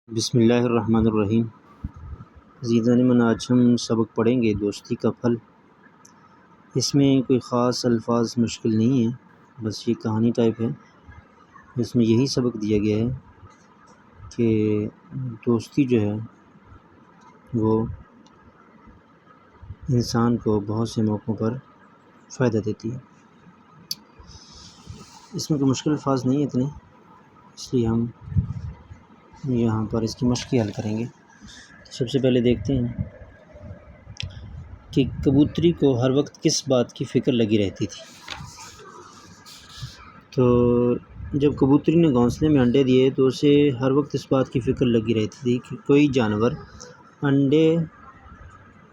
بسم اللہ الرحمن الرحیم۔ عزیزان من، آج ہم سبق پڑھیں گے دوستی کا پھل۔ اس میں کوئی خاص الفاظ مشکل نہیں ہے، بس یہ کہانی ٹائپ ہے۔ اس میں یہی سبق دیا گیا ہے کہ دوستی جو ہے وہ انسان کو بہت سے موقعوں پر فائدہ دیتی ہے۔ اس میں کوئی مشکل الفاظ نہیں ہے اتنے، اس لیے ہم یہاں پر اس کی مشق حل کریں گے۔ سب سے پہلے دیکھتے ہیں کہ کبوتری کو ہر وقت کس بات کی فکر لگی رہتی تھی۔ تو جب کبوتری نے گھونسلے میں انڈے دیے تو اسے ہر وقت اس بات کی فکر لگی رہتی تھی کہ کوئی جانور انڈے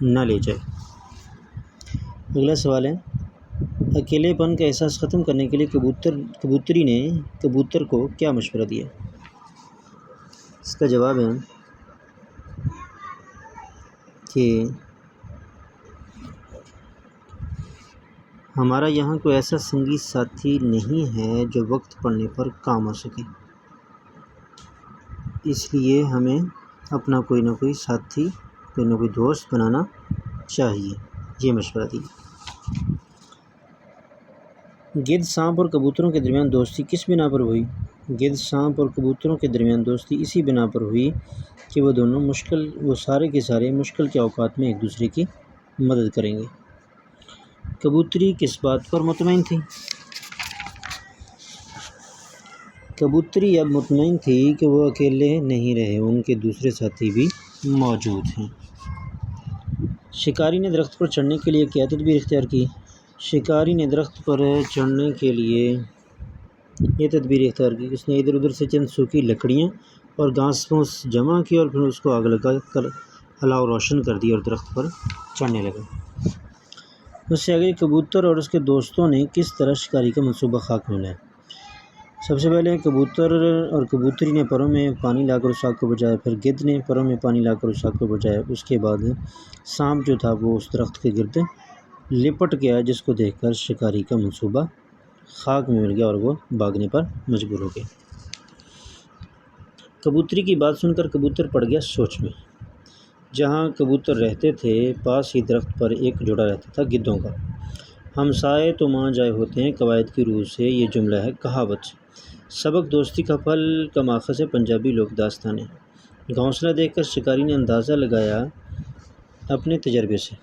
نہ لے جائے۔ اگلا سوال ہے، اکیلے پن کا احساس ختم کرنے کے لیے کبوتری نے کبوتر کو کیا مشورہ دیا؟ اس کا جواب ہے کہ ہمارا یہاں کوئی ایسا سنگی ساتھی نہیں ہے جو وقت پڑنے پر کام آ سکے، اس لیے ہمیں اپنا کوئی نہ کوئی ساتھی، کوئی نہ کوئی دوست بنانا چاہیے، یہ مشورہ دیا۔ گدھ، سانپ اور کبوتروں کے درمیان دوستی کس بنا پر ہوئی؟ گدھ، سانپ اور کبوتروں کے درمیان دوستی اسی بنا پر ہوئی کہ وہ سارے کے سارے مشکل کے اوقات میں ایک دوسرے کی مدد کریں گے۔ کبوتری کس بات پر مطمئن تھی؟ کبوتری اب مطمئن تھی کہ وہ اکیلے نہیں رہے، ان کے دوسرے ساتھی بھی موجود ہیں۔ شکاری نے درخت پر چڑھنے کے لیے کیا تدبیر اختیار کی؟ شکاری نے درخت پر چڑھنے کے لیے یہ تدبیر اختیار کی کہ اس نے ادھر ادھر سے چند سوکھی لکڑیاں اور گھاس پھوس جمع کی اور پھر اس کو آگ لگا کر الاؤ روشن کر دی اور درخت پر چڑھنے لگا۔ اس سے آگے کبوتر اور اس کے دوستوں نے کس طرح شکاری کا منصوبہ خاک میں لایا؟ سب سے پہلے کبوتر اور کبوتری نے پروں میں پانی لا کر اس آگ کو بجھایا، پھر گدھ نے پروں میں پانی لا کر اس آگ کو بجھایا۔ اس کے بعد سانپ جو تھا وہ اس درخت کے گرد لپٹ گیا، جس کو دیکھ کر شکاری کا منصوبہ خاک میں مل گیا اور وہ بھاگنے پر مجبور ہو گیا۔ کبوتری کی بات سن کر کبوتر پڑ گیا سوچ میں۔ جہاں کبوتر رہتے تھے پاس ہی درخت پر ایک جوڑا رہتا تھا گدھوں کا۔ ہمسائے تو ماں جائے ہوتے ہیں، قواعد کی روح سے یہ جملہ ہے کہاوت سے۔ سبق دوستی کا پھل کا ماخذ ہے پنجابی لوک داستانیں۔ گھونسلہ دیکھ کر شکاری نے اندازہ لگایا اپنے تجربے سے۔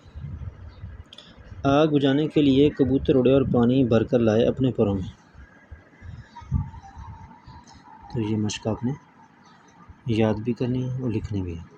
آگ بجھانے کے لیے کبوتر اڑے اور پانی بھر کر لائے اپنے پروں میں۔ تو یہ مشق آپ نے یاد بھی کرنی ہے اور لکھنی بھی ہے۔